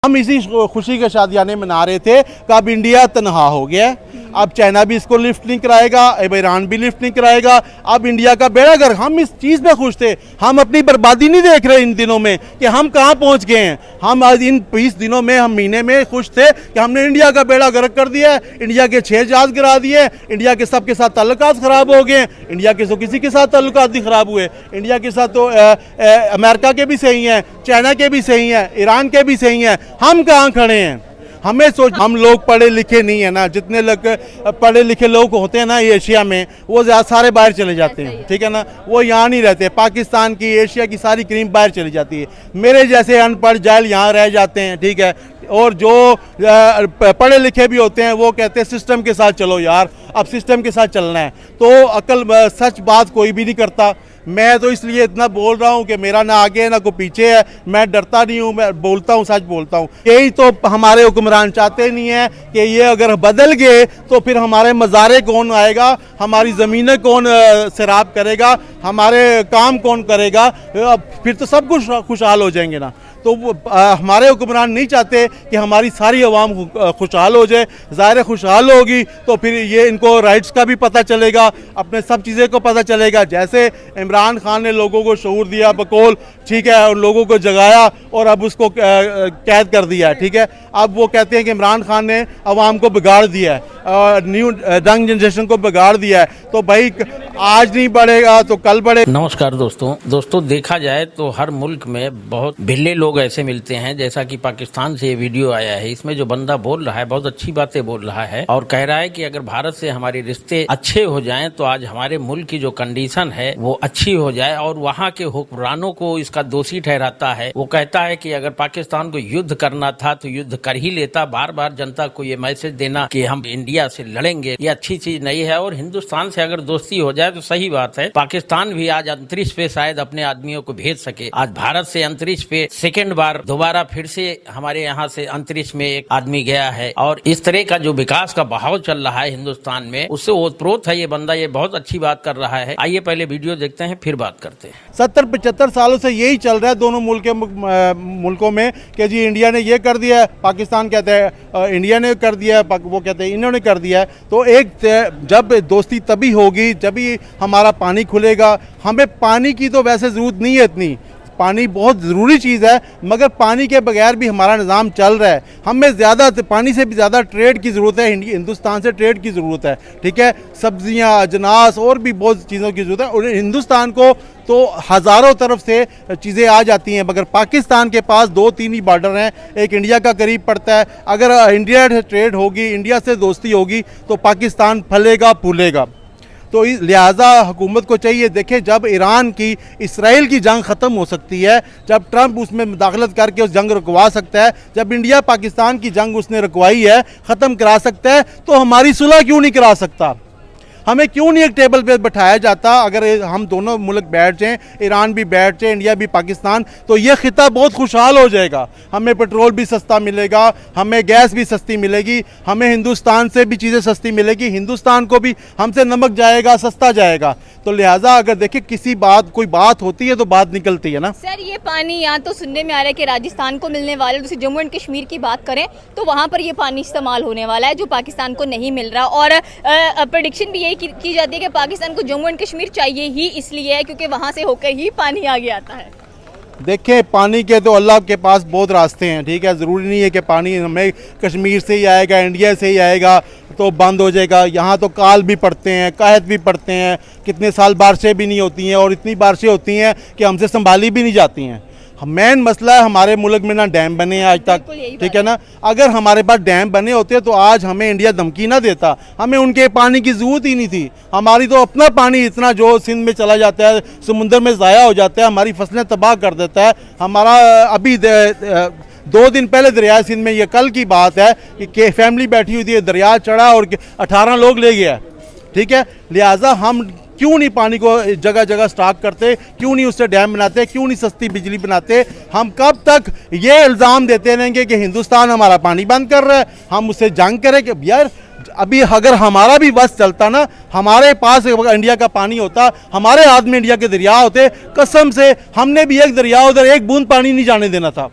हम इसी खुशी के शादियाने मना रहे थे कि अब इंडिया तनहा हो गया है, अब चाइना भी इसको लिफ्ट नहीं कराएगा, अब ईरान भी लिफ्ट नहीं कराएगा, अब इंडिया का बेड़ा गर्क। हम इस चीज़ में खुश थे। हम अपनी बर्बादी नहीं देख रहे इन दिनों में कि हम कहाँ पहुँच गए हैं। हम आज इन 20 दिनों में, हम महीने में खुश थे कि हमने इंडिया का बेड़ा गर्क कर दिया है, इंडिया के 6 जहाज गिरा दिए, इंडिया के सबके साथ ताल्लुकात ख़राब हो गए। इंडिया के तो किसी के साथ ताल्लुकात नहीं ख़राब हुए। इंडिया के साथ तो अमेरिका के भी सही हैं, चाइना के भी सही हैं, ईरान के भी सही हैं। हम कहाँ खड़े हैं? हमें सोच, हम लोग पढ़े लिखे नहीं है ना, जितने लोग पढ़े लिखे लोग होते हैं ना एशिया में, वो सारे बाहर चले जाते हैं, ठीक है ना, वो यहाँ नहीं रहते। पाकिस्तान की, एशिया की सारी क्रीम बाहर चली जाती है। मेरे जैसे अनपढ़ जाहिल यहाँ रह जाते हैं, ठीक है। और जो पढ़े लिखे भी होते हैं वो कहते हैं सिस्टम के साथ चलो यार, अब सिस्टम के साथ चलना है। तो अकल सच बात कोई भी नहीं करता। मैं तो इसलिए इतना बोल रहा हूँ कि मेरा ना आगे ना कोई पीछे है, मैं डरता नहीं हूँ, मैं बोलता हूँ, सच बोलता हूँ। यही तो हमारे हुक्मरान चाहते नहीं है कि ये अगर बदल गए तो फिर हमारे मज़ारे कौन आएगा, हमारी ज़मीनें कौन सैराब करेगा, हमारे काम कौन करेगा, फिर तो सब कुछ खुशहाल हो जाएंगे ना। तो हमारे हुक्मरान नहीं चाहते कि हमारी सारी अवाम खुशहाल हो जाए। ज़ाहिर खुशहाल होगी तो फिर ये इनको राइट्स का भी पता चलेगा, अपने सब चीज़ें को पता चलेगा। जैसे इमरान खान ने लोगों को शऊर दिया बकौल, ठीक है, और लोगों को जगाया और अब उसको कैद कर दिया, ठीक है। अब वो कहते हैं कि इमरान खान ने अवाम को बिगाड़ दिया है, न्यू यंग जनरेशन को बिगाड़ दिया है। तो भाई आज नहीं बढ़ेगा तो कल बढ़ेगा। नमस्कार दोस्तों, देखा जाए तो हर मुल्क में बहुत भिल्ले लोग ऐसे मिलते हैं। जैसा कि पाकिस्तान से ये वीडियो आया है, इसमें जो बंदा बोल रहा है बहुत अच्छी बातें बोल रहा है और कह रहा है कि अगर भारत से हमारे रिश्ते अच्छे हो जाएं तो आज हमारे मुल्क की जो कंडीशन है वो अच्छी हो जाए। और वहाँ के हुक्मरानों को इसका दोषी ठहराता है। वो कहता है कि अगर पाकिस्तान को युद्ध करना था तो युद्ध कर ही लेता। बार बार जनता को ये मैसेज देना कि हम इंडिया से लड़ेंगे, ये अच्छी चीज नहीं है। और हिंदुस्तान से अगर दोस्ती हो जाए तो सही बात है। पाकिस्तान भी आज अंतरिक्ष पे शायद अपने आदमियों को भेज सके। आज भारत से अंतरिक्ष पे सेकेंड बार दोबारा फिर से हमारे यहाँ से अंतरिक्ष में एक आदमी गया है। और इस तरह का जो विकास का बहाव चल रहा है हिंदुस्तान में, उससे ओतप्रोत है ये बंदा। ये बहुत अच्छी बात कर रहा है। आइए पहले वीडियो देखते हैं फिर बात करते हैं। 70-75 सालों से यही चल रहा है दोनों मुल्कों में कि जी इंडिया ने ये कर दिया है, पाकिस्तान कहते हैं इंडिया ने कर दिया है, वो कहते हैं इन्होंने कर दिया है। तो एक जब दोस्ती तभी होगी जब ही हमारा पानी खुलेगा। हमें पानी की तो वैसे ज़रूरत नहीं है इतनी, पानी बहुत ज़रूरी चीज़ है, मगर पानी के बगैर भी हमारा निज़ाम चल रहा है। हमें ज़्यादा पानी से भी ज़्यादा ट्रेड की ज़रूरत है, हिंदुस्तान से ट्रेड की ज़रूरत है, ठीक है। सब्जियां, अजनास और भी बहुत चीज़ों की ज़रूरत है। और हिंदुस्तान को तो हज़ारों तरफ से चीज़ें आ जाती हैं, मगर पाकिस्तान के पास 2-3 ही बॉर्डर हैं। एक इंडिया का करीब पड़ता है। अगर इंडिया से ट्रेड होगी, इंडिया से दोस्ती होगी तो पाकिस्तान फलेगा फूलेगा। तो लिहाजा हुकूमत को चाहिए, देखें जब ईरान की इसराइल की जंग ख़त्म हो सकती है, जब ट्रंप उसमें मुदाखलत करके उस जंग रुकवा सकता है, जब इंडिया पाकिस्तान की जंग उसने रुकवाई है, ख़त्म करा सकता है, तो हमारी सुलह क्यों नहीं करा सकता? हमें क्यों नहीं एक टेबल पे बैठाया जाता? अगर हम दोनों मुल्क बैठ जाएं, ईरान भी बैठ जाए, इंडिया भी, पाकिस्तान, तो ये खिता बहुत खुशहाल हो जाएगा। हमें पेट्रोल भी सस्ता मिलेगा, हमें गैस भी सस्ती मिलेगी, हमें हिंदुस्तान से भी चीज़ें सस्ती मिलेगी, हिंदुस्तान को भी हमसे नमक जाएगा, सस्ता जाएगा। तो लिहाजा अगर देखिए कोई बात होती है तो बात निकलती है ना। सर ये पानी यहाँ तो सुनने में आ रहा है कि राजस्थान को मिलने वाला, जैसे जम्मू एंड कश्मीर की बात करें तो वहाँ पर ये पानी इस्तेमाल होने वाला है जो पाकिस्तान को नहीं मिल रहा। और प्रेडिक्शन भी यही की जाती है कि पाकिस्तान को जम्मू एंड कश्मीर चाहिए ही इसलिए है क्योंकि वहाँ से होकर ही पानी आगे आता है। देखें पानी के तो अल्लाह के पास बहुत रास्ते हैं, ठीक है। ज़रूरी नहीं है कि पानी हमें कश्मीर से ही आएगा, इंडिया से ही आएगा तो बंद हो जाएगा। यहाँ तो काल भी पड़ते हैं, कहत भी पड़ते हैं, कितने साल बारिशें भी नहीं होती हैं और इतनी बारिशें होती हैं कि हमसे संभाली भी नहीं जाती हैं। मेन मसला है हमारे मुल्क में ना डैम बने हैं आज तक, ठीक है ना। अगर हमारे पास डैम बने होते तो आज हमें इंडिया धमकी ना देता, हमें उनके पानी की ज़रूरत ही नहीं थी। हमारी तो अपना पानी इतना जो सिंध में चला जाता है, समुंदर में ज़ाया हो जाता है, हमारी फसलें तबाह कर देता है। हमारा अभी 2 दिन पहले दरिया सिंध में, ये कल की बात है कि फैमिली बैठी हुई थी, दरिया चढ़ा और 18 लोग ले गया, ठीक है। लिहाजा हम क्यों नहीं पानी को जगह जगह स्टॉक करते, क्यों नहीं उससे डैम बनाते, क्यों नहीं सस्ती बिजली बनाते? हम कब तक ये इल्ज़ाम देते रहेंगे कि हिंदुस्तान हमारा पानी बंद कर रहा है, हम उससे जंग करें? कि यार अभी अगर हमारा भी बस चलता ना, हमारे पास इंडिया का पानी होता, हमारे हाथ में इंडिया के दरिया होते, कसम से हमने भी एक दरिया उधर एक बूंद पानी नहीं जाने देना था।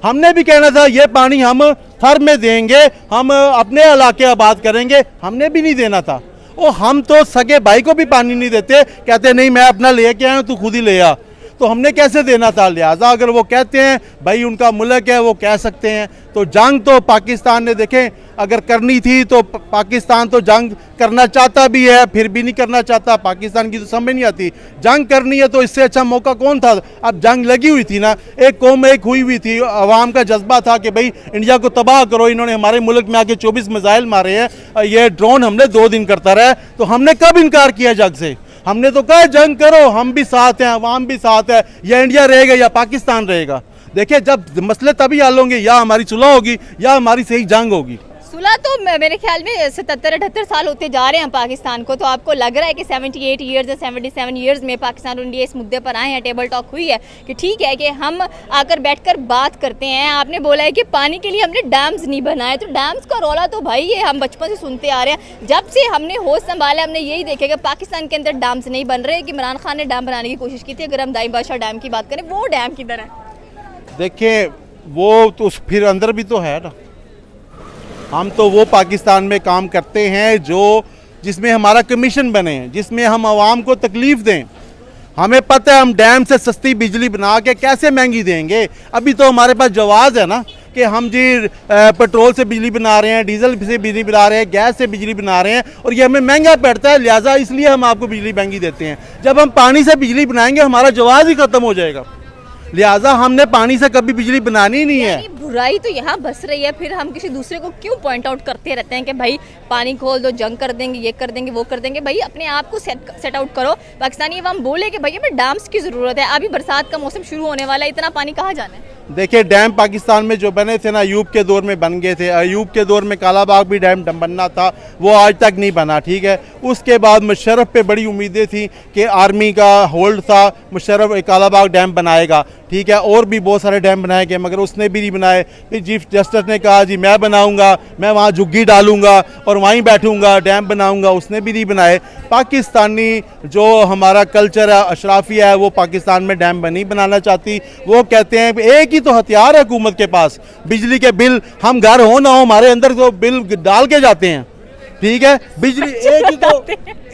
हमने भी कहना था ये पानी हम थर में देंगे, हम अपने इलाके आबाद करेंगे, हमने भी नहीं देना था। और हम तो सगे भाई को भी पानी नहीं देते, कहते नहीं मैं अपना लेके आया हूँ तू खुद ही ले आ, तो हमने कैसे देना था। लिहाजा अगर वो कहते हैं भाई उनका मुल्क है वो कह सकते हैं। तो जंग तो पाकिस्तान ने देखें अगर करनी थी तो पाकिस्तान तो जंग करना चाहता भी है, फिर भी नहीं करना चाहता। पाकिस्तान की तो समझ नहीं आती, जंग करनी है तो इससे अच्छा मौका कौन था। अब जंग लगी हुई थी ना, एक कौम एक हुई हुई थी, अवाम का जज्बा था कि भाई इंडिया को तबाह करो। इन्होंने हमारे मुल्क में आके 24 मिसाइल मारे हैं, ये ड्रोन हमने 2 दिन करता रहा, तो हमने कब इनकार किया जंग से। हमने तो कहा जंग करो, हम भी साथ हैं, अवाम भी साथ है, या इंडिया रहेगा या पाकिस्तान रहेगा। देखिए जब मसले तभी हल होंगे, या हमारी सुलह होगी या हमारी सही जंग होगी। सुलह तो मेरे ख्याल में 77-78 साल होते जा रहे हैं पाकिस्तान को, तो आपको लग रहा है कि 78 ईयर्स या 77 ईयर्स में पाकिस्तान और इंडिया इस मुद्दे पर आए हैं, टेबल टॉक हुई है कि ठीक है कि हम आकर बैठकर बात करते हैं। आपने बोला है कि पानी के लिए हमने डैम्स नहीं बनाए, तो डैम्स का रौला तो भाई ये हम बचपन से सुनते आ रहे हैं। जब से हमने होश संभाला हमने यही देखा कि पाकिस्तान के अंदर डैम्स नहीं बन रहे, कि इमरान खान ने डैम बनाने की कोशिश की थी। अगर हम दाई बादशाह डैम की बात करें, वो डैम किधर है? देखिए वो तो फिर अंदर भी तो है ना, हम तो वो पाकिस्तान में काम करते हैं जो जिसमें हमारा कमीशन बने, जिसमें हम आवाम को तकलीफ़ दें। हमें पता है हम डैम से सस्ती बिजली बना के कैसे महंगी देंगे। अभी तो हमारे पास जवाज़ है ना कि हम जी पेट्रोल से बिजली बना रहे हैं, डीजल से बिजली बना रहे हैं, गैस से बिजली बना रहे हैं, और ये हमें महंगा पड़ता है, लिहाजा इसलिए हम आपको बिजली महंगी देते हैं। जब हम पानी से बिजली बनाएंगे हमारा जवाज़ ही ख़त्म हो जाएगा, लिहाजा हमने पानी से कभी बिजली बनानी नहीं है। बुराई तो यहाँ बस रही है, फिर हम किसी दूसरे को क्यों पॉइंट आउट करते रहते हैं कि भाई पानी खोल दो, जंग कर देंगे, ये कर देंगे, वो कर देंगे। भाई अपने आप को सेट आउट करो। पाकिस्तानी अवाम बोले कि भाई हमें डैम्स की ज़रूरत है, अभी बरसात का मौसम शुरू होने वाला है, इतना पानी कहाँ जाना है। देखिए डैम पाकिस्तान में जो बने थे ना, अयूब के दौर में बन गए थे। अयूब के दौर में कालाबाग भी डैम बनना था, वो आज तक नहीं बना, ठीक है। उसके बाद मुशर्रफ पे बड़ी उम्मीदें थी कि आर्मी का होल्ड था, मुशर्रफ कालाबाग डैम बनाएगा, ठीक है। और भी बहुत सारे डैम बनाए गए मगर उसने भी नहीं बनाए। फिर चीफ जस्टिस ने कहा जी मैं बनाऊंगा, मैं वहाँ झुग्गी डालूंगा और वहीं बैठूंगा, डैम बनाऊंगा, उसने भी नहीं बनाए। पाकिस्तानी जो हमारा कल्चर है, अशराफिया है, वो पाकिस्तान में डैम नहीं बनाना चाहती। वो कहते हैं एक ही तो हथियार है हुकूमत के पास, बिजली के बिल, हम घर हो ना हो हमारे अंदर तो बिल डाल के जाते हैं, ठीक है। बिजली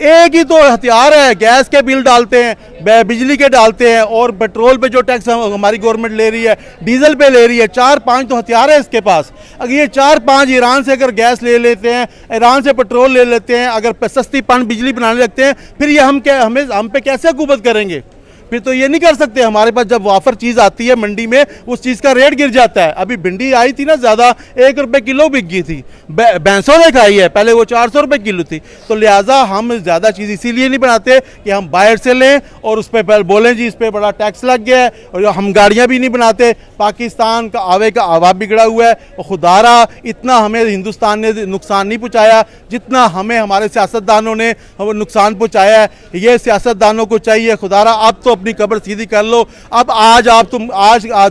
एक ही तो हथियार है, गैस के बिल डालते हैं, बिजली के डालते हैं, और पेट्रोल पे जो टैक्स हमारी गवर्नमेंट ले रही है, डीजल पे ले रही है। 4-5 तो हथियार है इसके पास। अगर ये 4-5 ईरान से अगर गैस ले लेते हैं, ईरान से पेट्रोल ले लेते हैं, अगर सस्ती पान बिजली बनाने लगते हैं, फिर ये हम पे कैसे हुकूमत करेंगे। फिर तो ये नहीं कर सकते। हमारे पास जब वाफर चीज़ आती है मंडी में, उस चीज़ का रेट गिर जाता है। अभी भिंडी आई थी ना ज़्यादा, 1 रुपये किलो बिक गई थी, भैंसों ने खाई है, पहले वो 400 रुपये किलो थी। तो लिहाजा हम ज़्यादा चीज़ इसीलिए नहीं बनाते कि हम बाहर से लें और उस पर पहले बोलें जी इस पर बड़ा टैक्स लग गया है, और हम गाड़ियाँ भी नहीं बनाते। पाकिस्तान का आवे का आवा बिगड़ा हुआ है, और खुदारा इतना हमें हिंदुस्तान ने नुकसान नहीं पहुँचाया जितना हमें हमारे सियासतदानों ने नुकसान पहुँचाया है। ये सियासतदानों को चाहिए खुदारा अब तो अपनी कब्र सीधी कर लो। अब आज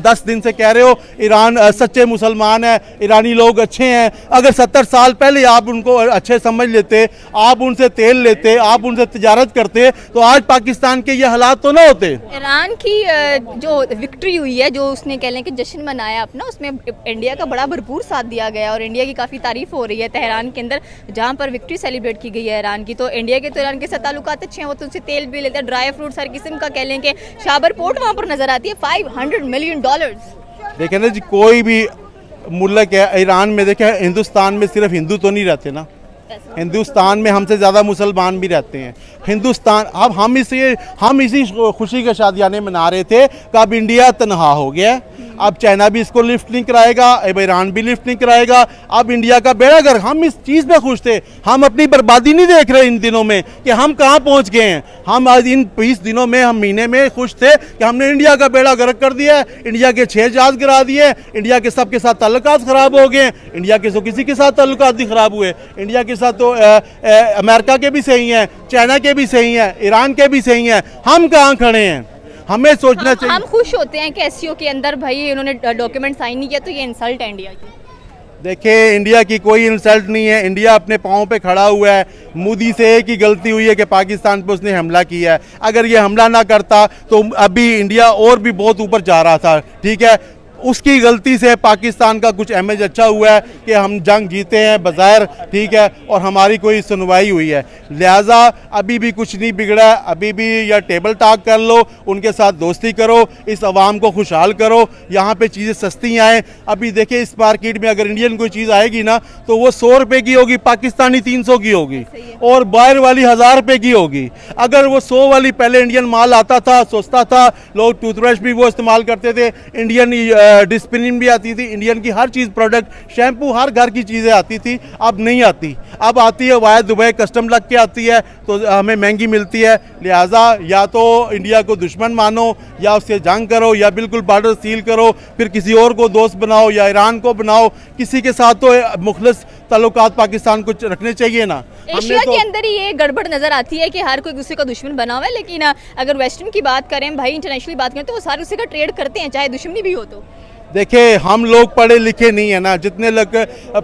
10 दिन से कह रहे हो ईरान सच्चे मुसलमान है, ईरानी लोग अच्छे हैं। अगर 70 साल पहले आप उनको अच्छे समझ लेते, आप उनसे तेल लेते, आप उनसे तिजारत करते, तो आज पाकिस्तान के ये हालात तो ना होते। ईरान की जो विक्ट्री हुई है, जो उसने कह लें कि जश्न मनाया अपना, उसमें इंडिया का बड़ा भरपूर साथ दिया गया और इंडिया की काफ़ी तारीफ हो रही है तेहरान के अंदर, जहाँ पर विक्ट्री सेलिब्रेट की गई है ईरान की। तो इंडिया के तो ईरान के साथ ताल्लुकात अच्छे हैं, वो तो उनसे तेल भी लेते हैं, ड्राई फ्रूट्स हर किस्म का, कह लें कि शाबर पोर्ट वहाँ पर नजर आती है। $500 मिलियन। देखें ना जी, कोई भी मुल्क है ईरान में, देखें हिंदुस्तान में सिर्फ हिंदू तो नहीं रहते ना, हिंदुस्तान में हमसे ज़्यादा मुसलमान भी रहते हैं। हिंदुस्तान अब हम इसी खुशी का शादियाने मना रहे थे कि अब इंडिया तनहा हो गया। अब चाइना भी इसको लिफ्ट नहीं कराएगा, अब ईरान भी लिफ्ट नहीं कराएगा, अब इंडिया का बेड़ा गर्क। हम इस चीज़ पे खुश थे, हम अपनी बर्बादी नहीं देख रहे इन दिनों में कि हम कहाँ पहुँच गए हैं। हम आज इन 20 दिनों में, हम महीने में खुश थे कि हमने इंडिया का बेड़ा गर्क कर दिया है, इंडिया के 6 जहाज गिरा दिए, इंडिया के सबके साथ ताल्लुकात ख़राब हो गए। इंडिया के तो किसी के साथ ताल्लुकात नहीं ख़राब हुए, इंडिया के साथ तो अमेरिका के भी सही हैं, चाइना के भी सही हैं, ईरान के भी सही हैं। हम कहाँ खड़े हैं? हमें सोचना चाहिए। हम खुश होते हैं कि एससीओ के अंदर भाई इन्होंने डॉक्यूमेंट साइन नहीं किया, तो ये इंसल्ट है इंडिया की। देखिए इंडिया की कोई इंसल्ट नहीं है, इंडिया अपने पाँव पे खड़ा हुआ है। मोदी से एक ही गलती हुई है कि पाकिस्तान पे उसने हमला किया है। अगर ये हमला ना करता तो अभी इंडिया और भी बहुत ऊपर जा रहा था, ठीक है। उसकी गलती से पाकिस्तान का कुछ इमेज अच्छा हुआ है कि हम जंग जीते हैं बज़ाहिर, ठीक है, और हमारी कोई सुनवाई हुई है। लिहाजा अभी भी कुछ नहीं बिगड़ा है, अभी भी या टेबल टॉक कर लो, उनके साथ दोस्ती करो, इस आवाम को खुशहाल करो, यहाँ पे चीज़ें सस्ती आएँ। अभी देखिए इस मार्केट में अगर इंडियन कोई चीज़ आएगी ना तो वो 100 रुपये की होगी, पाकिस्तानी 300 की होगी और बाहर वाली 1000 रुपये की होगी। अगर वो 100 वाली पहले इंडियन माल आता था, सस्ता था, लोग टूथब्रश भी वो इस्तेमाल करते थे, इंडियन डिस्पिनिंग भी आती थी, इंडियन की हर चीज़ प्रोडक्ट, शैम्पू, हर घर की चीज़ें आती थी। अब नहीं आती, अब आती है वाया दुबई कस्टम लग के आती है तो हमें महंगी मिलती है। लिहाजा या तो इंडिया को दुश्मन मानो या उससे जंग करो या बिल्कुल बॉर्डर सील करो, फिर किसी और को दोस्त बनाओ या ईरान को बनाओ, किसी के साथ तो मुखलिस ताल्लुकात पाकिस्तान को रखने चाहिए ना। एशिया के अंदर ही ये गड़बड़ नजर आती है कि हर कोई दूसरे का दुश्मन बना हुआ है, लेकिन अगर वेस्टर्न की बात करें, भाई इंटरनेशनली बात करें, तो वो सारे दूसरे का ट्रेड करते हैं, चाहे दुश्मनी भी हो तो। देखिए हम लोग पढ़े लिखे नहीं है ना, जितने लोग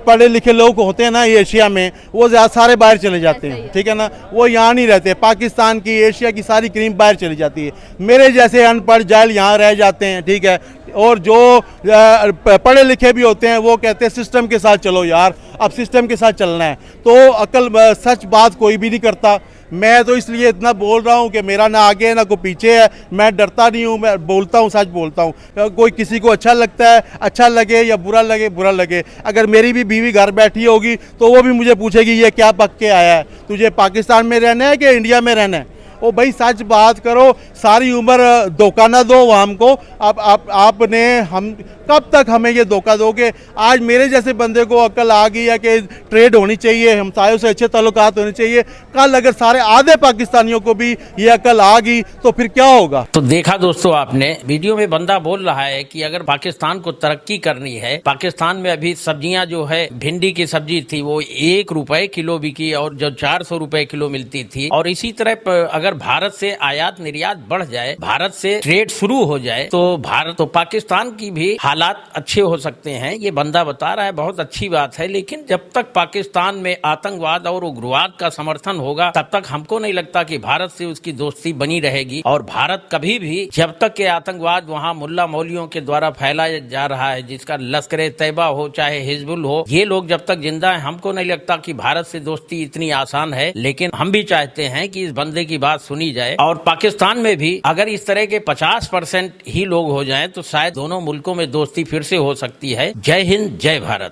पढ़े लिखे लोग होते हैं ना ये एशिया में, वो ज़्यादा सारे बाहर चले जाते हैं, ठीक है ना, वो यहाँ नहीं रहते। पाकिस्तान की, एशिया की सारी क्रीम बाहर चली जाती है, मेरे जैसे अनपढ़ जाहिल यहाँ रह जाते हैं, ठीक है। और जो पढ़े लिखे भी होते हैं वो कहते हैं सिस्टम के साथ चलो यार, अब सिस्टम के साथ चलना है, तो अकल सच बात कोई भी नहीं करता। मैं तो इसलिए इतना बोल रहा हूँ कि मेरा ना आगे है ना कोई पीछे है, मैं डरता नहीं हूँ, मैं बोलता हूँ, सच बोलता हूँ। कोई किसी को अच्छा लगता है, अच्छा लगे या बुरा लगे, बुरा लगे। अगर मेरी भी बीवी घर बैठी होगी तो वो भी मुझे पूछेगी ये क्या पक के आया है, तुझे पाकिस्तान में रहना है कि इंडिया में रहना है। ओ भाई सच बात करो, सारी उम्र धोखा ना दो हमको। आपने हम कब तक हमें ये धोखा दोगे? आज मेरे जैसे बंदे को अकल आ गई है कि ट्रेड होनी चाहिए, हमसायों से अच्छे ताल्लुकात होने चाहिए। कल अगर सारे आधे पाकिस्तानियों को भी ये अकल आ गई तो फिर क्या होगा? तो देखा दोस्तों आपने, वीडियो में बंदा बोल रहा है कि अगर पाकिस्तान को तरक्की करनी है, पाकिस्तान में अभी सब्जियां जो है, भिंडी की सब्जी थी वो 1 रुपए किलो बिकी और जो 400 रुपए किलो मिलती थी। और इसी तरह अगर भारत से आयात निर्यात बढ़ जाए, भारत से ट्रेड शुरू हो जाए तो पाकिस्तान की भी हालात अच्छे हो सकते हैं। ये बंदा बता रहा है, बहुत अच्छी बात है, लेकिन जब तक पाकिस्तान में आतंकवाद और उग्रवाद का समर्थन होगा तब तक हमको नहीं लगता कि भारत से उसकी दोस्ती बनी रहेगी। और भारत कभी भी, जब तक के आतंकवाद वहाँ मुल्ला मौलियों के द्वारा फैलाया जा रहा है, जिसका लश्कर तैयबा हो चाहे हिजबुल हो, ये लोग जब तक जिंदा है, हमको नहीं लगता कि भारत से दोस्ती इतनी आसान है। लेकिन हम भी चाहते हैं कि इस बंदे की बात सुनी जाए और पाकिस्तान में भी अगर इस तरह के 50% ही लोग हो जाएं तो शायद दोनों मुल्कों में दोस्ती फिर से हो सकती है। जय हिंद, जय भारत।